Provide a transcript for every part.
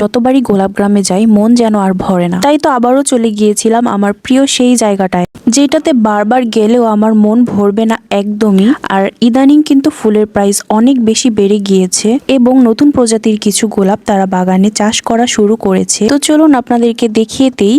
যতবারই গোলাপগ্রামে যাই মন যেন আর ভরে না। তাই তো আবারও চলে গিয়েছিলাম আমার প্রিয় সেই জায়গাটায়, যেটাতে বারবার গেলেও আমার মন ভরবে না একদমই। আর ইদানিং কিন্তু ফুলের প্রাইস অনেক বেশি বেড়ে গিয়েছে এবং নতুন প্রজাতির কিছু গোলাপ তারা বাগানে চাষ করা শুরু করেছে। তো চলুন আপনাদেরকে দেখিয়ে দেই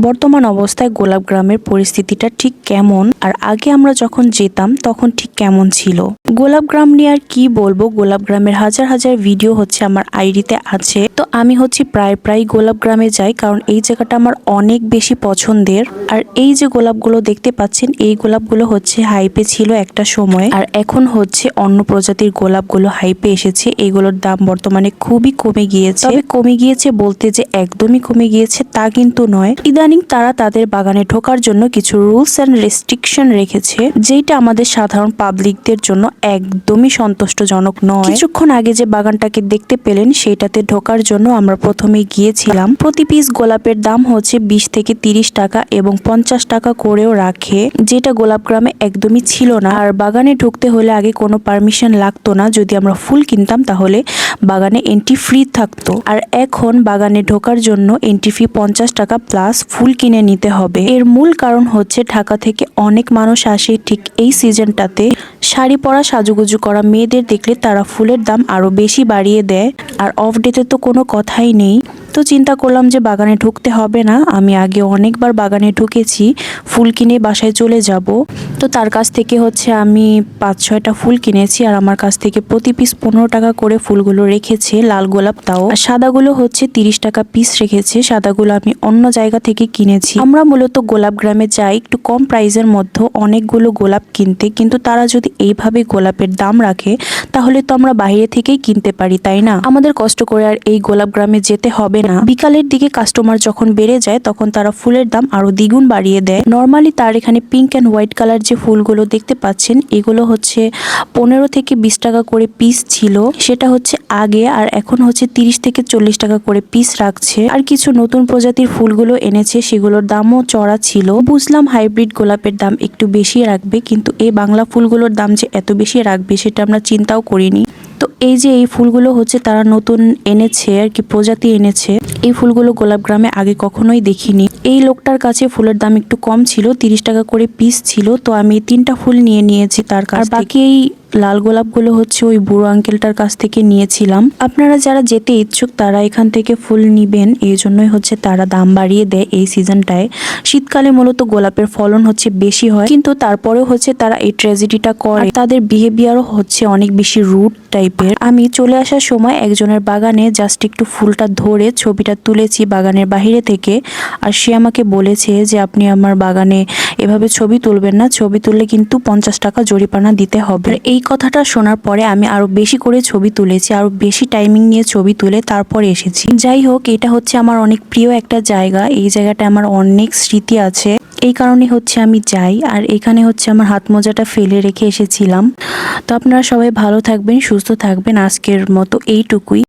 বর্তমান অবস্থায় গোলাপগ্রামের পরিস্থিতিটা ঠিক কেমন, আর আগে আমরা যখন যেতাম তখন ঠিক কেমন ছিল। গোলাপগ্রাম নিয়ে আর কি বলবো, গোলাপগ্রামের হাজার হাজার ভিডিও হচ্ছে আমার আইডিতে আছে। তো আমি হচ্ছে প্রায় গোলাপগ্রামে যাই, কারণ এই জায়গাটা আমার অনেক বেশি পছন্দের। আর এই যে গোলাপগুলো দেখতে পাচ্ছেন, এই গোলাপগুলো হচ্ছে হাইপে ছিল একটা সময়, আর এখন হচ্ছে অন্য প্রজাতির গোলাপগুলো হাইপে এসেছে। এগুলোর দাম বর্তমানে খুবই কমে গিয়েছে। তবে কমে গিয়েছে বলতে যে একদমই কমে গিয়েছে তা কিন্তু নয়। ইদানিং তারা তাদের বাগানে ঢোকার জন্য কিছু রুলস এন্ড রেস্ট্রিকশন রেখেছে, যেটা আমাদের সাধারণ পাবলিকদের জন্য একদমই সন্তুষ্টজনক নয়। কিছুক্ষণ আগে যে বাগানটাকে দেখতে পেলেন, সেটাতে ঢোকার জন্য আমরা প্রথমে গিয়েছিলাম। প্রতি পিস গোলাপের দাম হচ্ছে 20 থেকে 30 টাকা এবং 50 টাকা করেও রাখে, যেটা গোলাপগ্রামে একদমই ছিল না। আর বাগানে ঢুকতে হলে আগে কোনো পারমিশন লাগতো না। যদি আমরা ফুল কিনতাম তাহলে বাগানে এন্ট্রি ফ্রি থাকতো, আর এখন বাগানে ঢোকার জন্য এন্ট্রি ফি 50 টাকা প্লাস ফুল কিনে নিতে হবে। এর মূল কারণ হচ্ছে ঢাকা থেকে অনেক মানুষ আসে ঠিক এই সিজনটাতে। শাড়ি পরা সাজুগুজু করা মেয়েদের দেখলে তারা ফুলের দাম আরো বেশি বাড়িয়ে দেয়, আর অফ ডেতে তো কোনো কথাই নেই। তো চিন্তা করলাম যে বাগানে ঢুকতে হবে না, আমি আগে অনেকবার বাগানে ঢুকেছি, ফুল কিনে বাসায় চলে যাব। তো তার কাছ থেকে হচ্ছে আমি 5-6টা ফুল কিনেছি, আর আমার কাছ থেকে প্রতি পিস 15 টাকা করে ফুলগুলো রেখেছে, লাল গোলাপ তাও। আর সাদাগুলো হচ্ছে 30 টাকা পিস রেখেছে। সাদাগুলো আমি অন্য জায়গা থেকে কিনেছি। আমরা মূলত গোলাপগ্রামে যাই একটু কম প্রাইসের মধ্যে অনেকগুলো গোলাপ কিনতে, কিন্তু তারা যদি এইভাবে গোলাপের দাম রাখে তাহলে তো আমরা বাইরে থেকেই কিনতে পারি, তাই না? আমাদের কষ্ট করে আর এই গোলাপগ্রামে যেতে হবে না। বিকালের দিকে কাস্টমার যখন বেড়ে যায় তখন তারা ফুলের দাম আরো দ্বিগুণ বাড়িয়ে দেয়। নর্মালি তার এখানে পিঙ্ক অ্যান্ড হোয়াইট কালার যে ফুলগুলো দেখতে পাচ্ছেন, এগুলো হচ্ছে 15 থেকে 20 টাকা করে পিস ছিল, সেটা হচ্ছে আগে। আর এখন হচ্ছে 30 থেকে 40 টাকা করে পিস রাখছে। আর কিছু নতুন প্রজাতির ফুলগুলো এনেছে, সেগুলোর দামও চড়া ছিল। বুঝলাম হাইব্রিড গোলাপের দাম একটু বেশি রাখবে, কিন্তু এই বাংলা ফুলগুলোর দাম যে এত বেশি রাখবে সেটা আমরা চিন্তাও করিনি। তো এই যে এই ফুলগুলো হচ্ছে তারা নতুন এনেছে আর কি, প্রজাতি এনেছে। এই ফুলগুলো গোলাপগ্রামে আগে কখনোই দেখিনি। এই লোকটার কাছে ফুলের দাম একটু কম ছিল, 30 টাকা করে পিস ছিল। তো আমি 3টা ফুল নিয়ে নিয়েছি তার কাছ থেকে। বাকি এই লাল গোলাপগুলো হচ্ছে ওই বুড়ো আঙ্কেলটার কাছ থেকে নিয়েছিলাম। আপনারা যারা যেতে ইচ্ছুক তারা এখান থেকে ফুল নিবেন, এই জন্যই হচ্ছে তারা দাম বাড়িয়ে দেয় এই সিজনটায়। শীতকালে মূলত গোলাপের ফলন হচ্ছে বেশি হয়, কিন্তু তারপরেও হচ্ছে তারা এই ট্র্যাজেডিটা করে। তাদের বিহেভিয়ারও হচ্ছে অনেক বেশি রুড টাইপের। আমি চলে আসার সময় একজনের বাগানে জাস্ট একটু ফুলটা ধরে ছবিটা তুলেছি বাগানের বাহিরে থেকে, আর সে আমাকে বলেছে যে আপনি আমার বাগানে এভাবে ছবি তুলবেন না, ছবি তুললে কিন্তু 50 টাকা জরিমানা দিতে হবে। এই কথাটা শোনার পরে আমি আরো বেশি করে ছবি তুলেছি, আরো বেশি টাইমিং নিয়ে ছবি তুলে তারপরে এসেছি। যাই হোক, এটা হচ্ছে আমার অনেক প্রিয় একটা জায়গা। এই জায়গাটা আমার অনেক স্মৃতি আছে, এই কারণে হচ্ছে আমি যাই। আর এখানে হচ্ছে আমার হাত মোজাটা ফেলে রেখে এসেছিলাম। তো আপনারা সবাই ভালো থাকবেন, সুস্থ থাকবেন। আজকের মতো এইটুকুই।